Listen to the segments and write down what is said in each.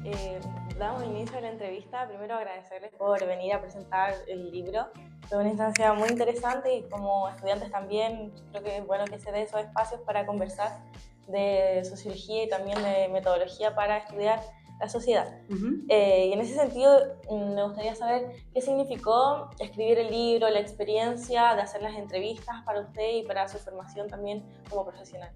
eh, damos inicio a la entrevista. Primero agradecerles por venir a presentar el libro. Fue una instancia muy interesante y como estudiantes también creo que es bueno que se dé esos espacios para conversar de sociología y también de metodología para estudiar la sociedad. Y en ese sentido me gustaría saber qué significó escribir el libro, la experiencia de hacer las entrevistas para usted y para su formación también como profesional.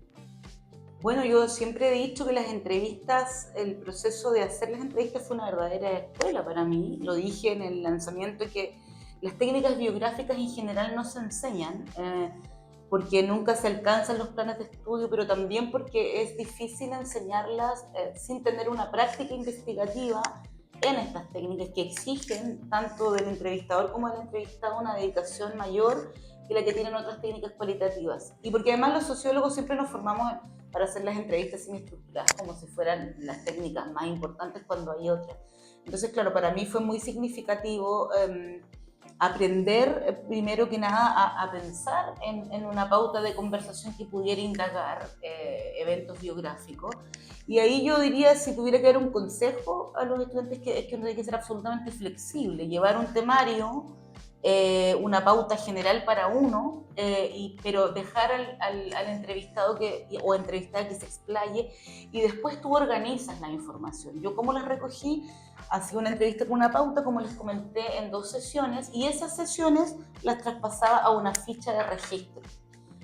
Bueno, yo siempre he dicho que las entrevistas, el proceso de hacer las entrevistas fue una verdadera escuela para mí. Lo dije en el lanzamiento que las técnicas biográficas en general no se enseñan porque nunca se alcanzan los planes de estudio, pero también porque es difícil enseñarlas sin tener una práctica investigativa en estas técnicas que exigen tanto del entrevistador como del entrevistado una dedicación mayor que la que tienen otras técnicas cualitativas. Y porque además los sociólogos siempre nos formamos para hacer las entrevistas sin estructuradas como si fueran las técnicas más importantes cuando hay otras. Entonces, claro, para mí fue muy significativo aprender primero que nada a pensar en una pauta de conversación que pudiera indagar eventos biográficos. Y ahí yo diría, si tuviera que dar un consejo a los estudiantes, es que uno tiene que ser absolutamente flexible, llevar un temario, una pauta general para uno, pero dejar al entrevistado o entrevistada que se explaye, y después tú organizas la información. Yo como las recogí, hacía una entrevista con una pauta, como les comenté, en 2 sesiones, y esas sesiones las traspasaba a una ficha de registro.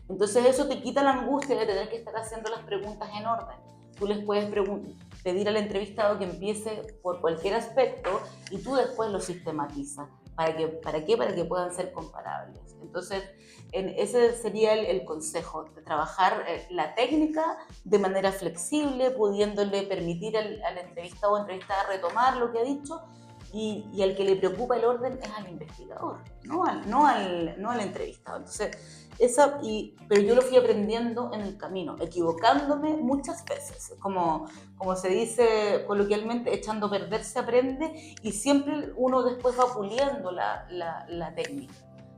Entonces eso te quita la angustia de tener que estar haciendo las preguntas en orden. Tú les puedes pedir al entrevistado que empiece por cualquier aspecto y tú después lo sistematizas. ¿Para qué? Para que puedan ser comparables. Entonces, ese sería el consejo, de trabajar la técnica de manera flexible, pudiéndole permitir al entrevistado o entrevistada retomar lo que ha dicho, y al que le preocupa el orden es al investigador, no al entrevistado. Entonces, pero yo lo fui aprendiendo en el camino, equivocándome muchas veces. Como se dice coloquialmente, echando a perder se aprende, y siempre uno después va puliendo la técnica,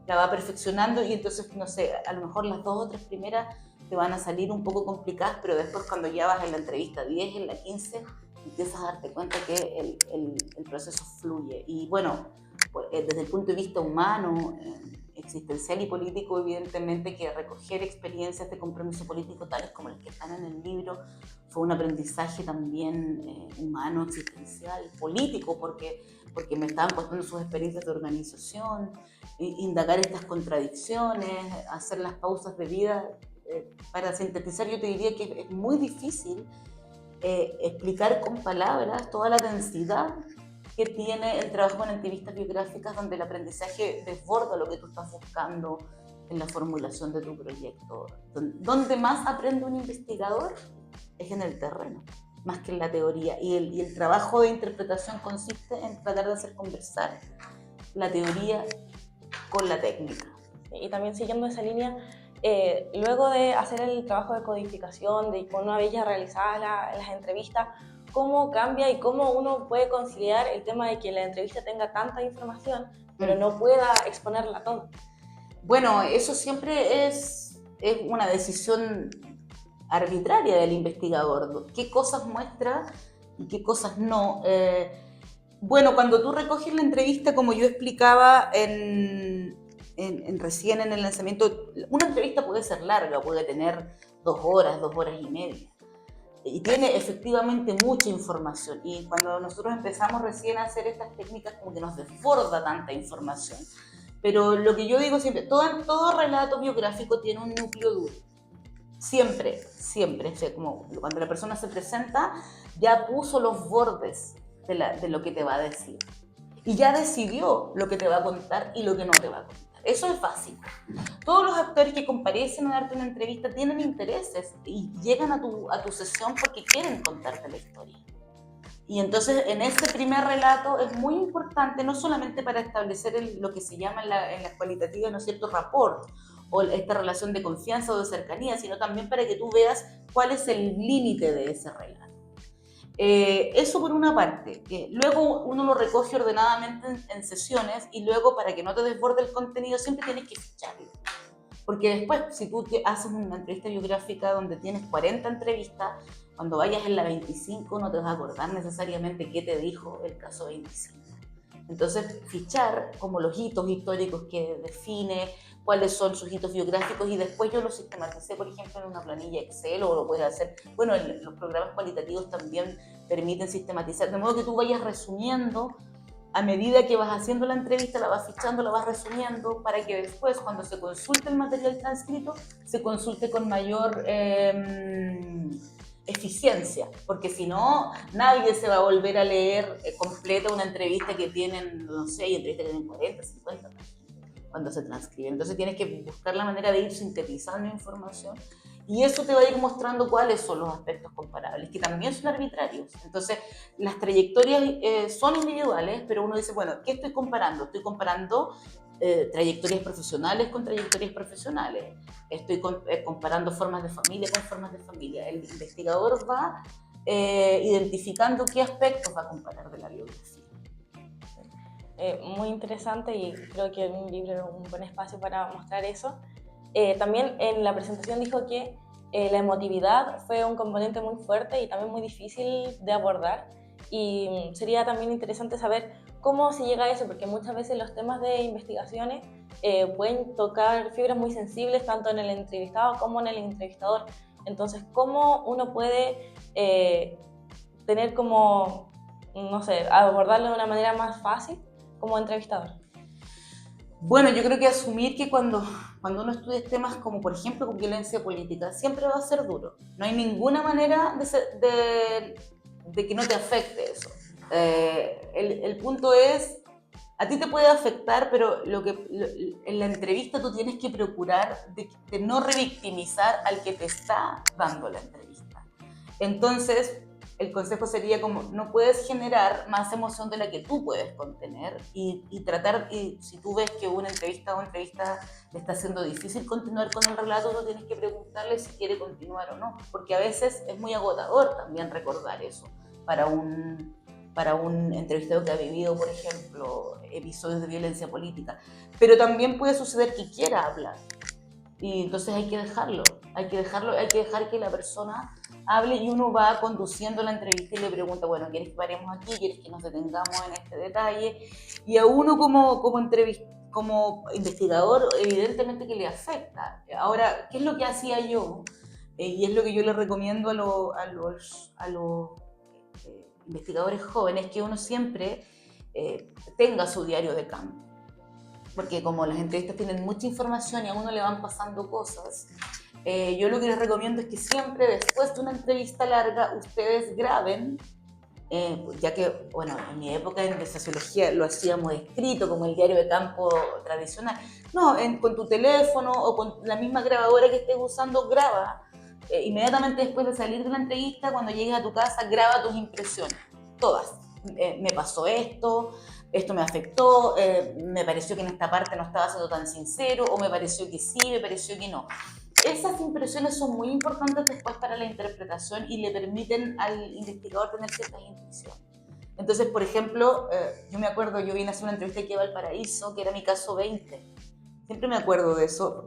la va perfeccionando, y entonces, no sé, a lo mejor las 2 o 3 primeras te van a salir un poco complicadas, pero después cuando ya vas en la entrevista 10, en la 15, empiezas a darte cuenta que el proceso fluye. Y bueno, pues, desde el punto de vista humano, existencial y político, evidentemente que recoger experiencias de compromiso político tales como las que están en el libro fue un aprendizaje también humano, existencial, político, porque me estaban contando sus experiencias de organización, indagar estas contradicciones, hacer las pausas de vida. Para sintetizar, yo te diría que es muy difícil explicar con palabras toda la densidad que tiene el trabajo en entrevistas biográficas, donde el aprendizaje desborda lo que tú estás buscando en la formulación de tu proyecto. Donde más aprende un investigador es en el terreno, más que en la teoría. Y el trabajo de interpretación consiste en tratar de hacer conversar la teoría con la técnica. Y también siguiendo esa línea, luego de hacer el trabajo de codificación, de con una vez ya realizadas las entrevistas, ¿cómo cambia y cómo uno puede conciliar el tema de que la entrevista tenga tanta información, pero no pueda exponerla toda? Bueno, eso siempre es una decisión arbitraria del investigador. ¿Qué cosas muestra y qué cosas no? Bueno, cuando tú recoges la entrevista, como yo explicaba recién en el lanzamiento, una entrevista puede ser larga, puede tener 2 horas, 2 horas y media. Y tiene efectivamente mucha información. Y cuando nosotros empezamos recién a hacer estas técnicas, como que nos desborda tanta información. Pero lo que yo digo siempre, todo relato biográfico tiene un núcleo duro. Siempre, siempre. O sea, como cuando la persona se presenta, ya puso los bordes de lo que te va a decir. Y ya decidió lo que te va a contar y lo que no te va a contar. Eso es básico. Todos los actores que comparecen a darte una entrevista tienen intereses y llegan a tu sesión porque quieren contarte la historia. Y entonces en este primer relato es muy importante, no solamente para establecer lo que se llama en las cualitativas, ¿no es cierto?, rapport, o esta relación de confianza o de cercanía, sino también para que tú veas cuál es el límite de ese relato. Eso por una parte. Luego uno lo recoge ordenadamente en sesiones, y luego, para que no te desborde el contenido, siempre tienes que ficharlo. Porque después, si tú haces una entrevista biográfica donde tienes 40 entrevistas, Cuando vayas en la 25 no te vas a acordar necesariamente qué te dijo el caso 25. Entonces, fichar como los hitos históricos que define, cuáles son sus hitos biográficos, y después yo lo sistematicé, por ejemplo, en una planilla Excel, o lo puedes hacer, bueno, los programas cualitativos también permiten sistematizar, de modo que tú vayas resumiendo a medida que vas haciendo la entrevista, la vas fichando, la vas resumiendo, para que después, cuando se consulte el material transcrito, se consulte con mayor eficiencia, porque si no, nadie se va a volver a leer completa una entrevista que tienen, no sé, hay entrevistas que tienen 40, 50 cuando se transcribe. Entonces tienes que buscar la manera de ir sintetizando información, y eso te va a ir mostrando cuáles son los aspectos comparables, que también son arbitrarios. Entonces, las trayectorias son individuales, pero uno dice, bueno, ¿qué estoy comparando? Estoy comparando trayectorias profesionales con trayectorias profesionales. Estoy comparando formas de familia con formas de familia. El investigador va identificando qué aspectos va a comparar de la biografía. Muy interesante, y creo que un libro es un buen espacio para mostrar eso. También en la presentación dijo que la emotividad fue un componente muy fuerte y también muy difícil de abordar, y sería también interesante saber cómo se llega a eso, porque muchas veces los temas de investigaciones pueden tocar fibras muy sensibles tanto en el entrevistado como en el entrevistador. Entonces, ¿cómo uno puede tener como, no sé, abordarlo de una manera más fácil como entrevistador? Bueno, yo creo que asumir que cuando uno estudia temas como, por ejemplo, con violencia política, siempre va a ser duro. No hay ninguna manera de que no te afecte eso. El punto es, a ti te puede afectar, pero en la entrevista tú tienes que procurar de no revictimizar al que te está dando la entrevista. Entonces, el consejo sería como, no puedes generar más emoción de la que tú puedes contener, y tratar, y si tú ves que una entrevista o entrevista le está haciendo difícil continuar con el relato, tú tienes que preguntarle si quiere continuar o no, porque a veces es muy agotador también recordar eso para un entrevistado que ha vivido, por ejemplo, episodios de violencia política. Pero también puede suceder que quiera hablar, y entonces hay que dejar que la persona hable, y uno va conduciendo la entrevista y le pregunta, bueno, ¿quieres que paremos aquí? ¿Quieres que nos detengamos en este detalle? Y a uno como investigador, evidentemente que le afecta. Ahora, ¿qué es lo que hacía yo? Y es lo que yo le recomiendo a los investigadores jóvenes, que uno siempre tenga su diario de campo. Porque como las entrevistas tienen mucha información y a uno le van pasando cosas, yo lo que les recomiendo es que siempre después de una entrevista larga ustedes graben, ya que, bueno, en mi época de sociología lo hacíamos escrito como el diario de campo tradicional. No, con tu teléfono o con la misma grabadora que estés usando, graba. Inmediatamente después de salir de la entrevista, cuando llegues a tu casa, graba tus impresiones, todas. Me pasó esto me afectó, me pareció que en esta parte no estaba siendo tan sincero, o me pareció que sí, me pareció que no. Esas impresiones son muy importantes después para la interpretación y le permiten al investigador tener ciertas intuiciones. Entonces, por ejemplo, yo me acuerdo, yo vine a hacer una entrevista aquí a Valparaíso, que era mi caso 20. Siempre me acuerdo de eso,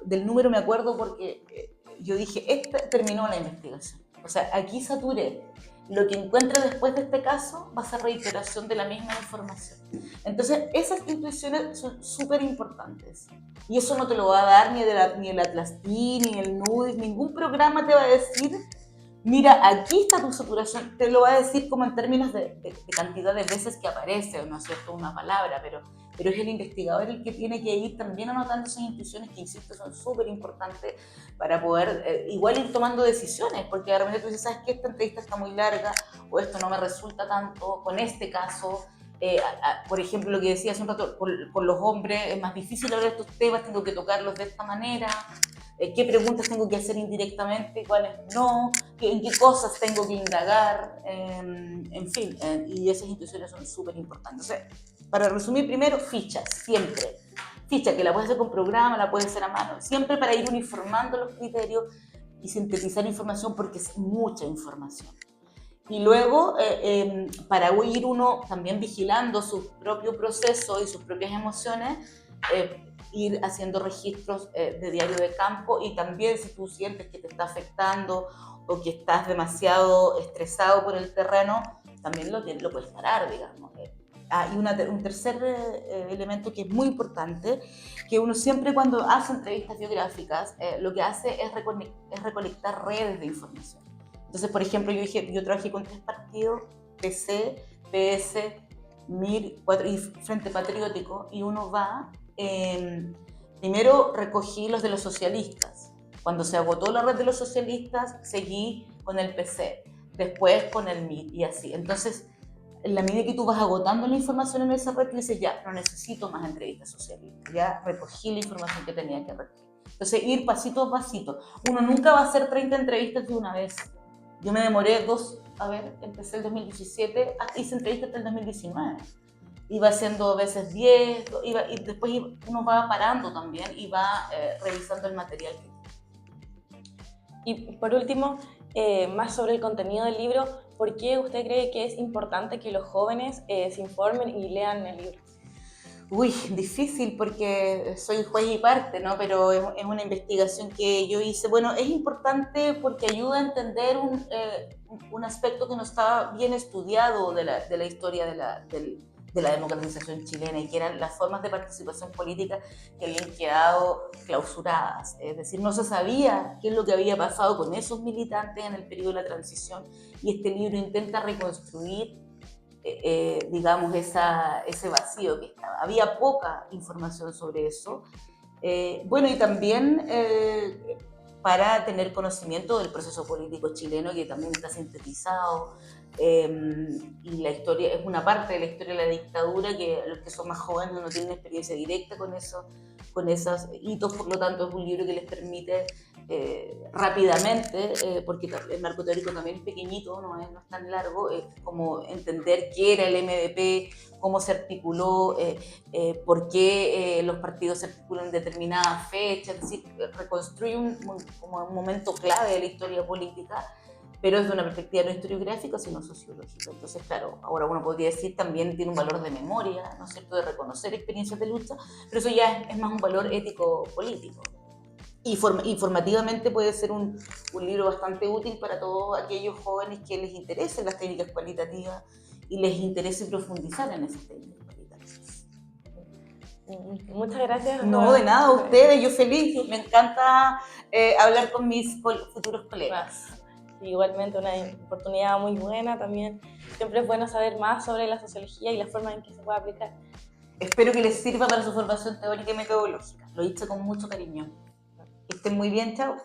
del número me acuerdo porque yo dije, terminó la investigación. O sea, aquí saturé. Lo que encuentre después de este caso va a ser reiteración de la misma información. Entonces, esas intuiciones son súper importantes. Y eso no te lo va a dar ni el Atlas T, ni el NUDIS, ningún programa te va a decir, mira, aquí está tu saturación. Te lo va a decir como en términos de cantidad de veces que aparece, ¿no es cierto?, una palabra, pero es el investigador el que tiene que ir también anotando esas intuiciones que, insisto, son súper importantes para poder igual ir tomando decisiones, porque de repente tú dices, ¿sabes qué? Esta entrevista está muy larga, o esto no me resulta tanto con este caso. Por ejemplo, lo que decía hace un rato, con los hombres es más difícil hablar de estos temas, tengo que tocarlos de esta manera. ¿Qué preguntas tengo que hacer indirectamente? ¿Cuáles no? ¿En qué cosas tengo que indagar? En fin, y esas intuiciones son súper importantes. O sea, para resumir, primero, fichas, siempre. Ficha que la puedes hacer con programa, la puedes hacer a mano, siempre para ir uniformando los criterios y sintetizar información, porque es mucha información. Y luego, para ir uno también vigilando su propio proceso y sus propias emociones, ir haciendo registros de diario de campo, y también si tú sientes que te está afectando o que estás demasiado estresado por el terreno, también lo puedes parar, digamos. Y un tercer elemento que es muy importante, que uno siempre cuando hace entrevistas biográficas, lo que hace es recolectar redes de información. Entonces, por ejemplo, yo trabajé con 3 partidos, PC, PS, MIR y Frente Patriótico, y uno va, primero recogí los de los socialistas. Cuando se agotó la red de los socialistas, seguí con el PC, después con el MIR y así. Entonces, en la medida que tú vas agotando la información en esa red, tú dices, ya, no necesito más entrevistas socialistas, ya recogí la información que tenía que recoger. Entonces, ir pasito a pasito. Uno nunca va a hacer 30 entrevistas de una vez. Yo me demoré empecé el 2017, hice entrevistas hasta el 2019. Iba haciendo a veces 10, y después uno va parando también y va revisando el material. Y por último, más sobre el contenido del libro, ¿por qué usted cree que es importante que los jóvenes se informen y lean el libro? Uy, difícil porque soy juez y parte, ¿no? Pero es una investigación que yo hice. Bueno, es importante porque ayuda a entender un aspecto que no estaba bien estudiado de la historia de la democratización chilena, y que eran las formas de participación política que habían quedado clausuradas. Es decir, no se sabía qué es lo que había pasado con esos militantes en el periodo de la transición, y este libro intenta reconstruir digamos, ese vacío que estaba. Había poca información sobre eso. Bueno, y también para tener conocimiento del proceso político chileno, que también está sintetizado, y la historia es una parte de la historia de la dictadura, que los que son más jóvenes no tienen experiencia directa con esos hitos. Por lo tanto es un libro que les permite rápidamente, porque el marco teórico también es pequeñito, no es tan largo, como entender qué era el MDP, cómo se articuló, por qué los partidos se articulan en determinadas fechas. Es decir, reconstruye como un momento clave de la historia política, pero desde una perspectiva no historiográfica, sino sociológica. Entonces, claro, ahora uno podría decir también tiene un valor de memoria, ¿no es cierto?, de reconocer experiencias de lucha, pero eso ya es más un valor ético-político. Y informativamente puede ser un libro bastante útil para todos aquellos jóvenes que les interesen las técnicas cualitativas y les interese profundizar en esas técnicas cualitativas. Muchas gracias. No, de nada, a ustedes, yo feliz. Me encanta hablar con mis futuros colegas. Igualmente una oportunidad muy buena también. Siempre es bueno saber más sobre la sociología y la forma en que se puede aplicar. Espero que les sirva para su formación teórica y metodológica. Lo hice con mucho cariño. Que estén muy bien, chao.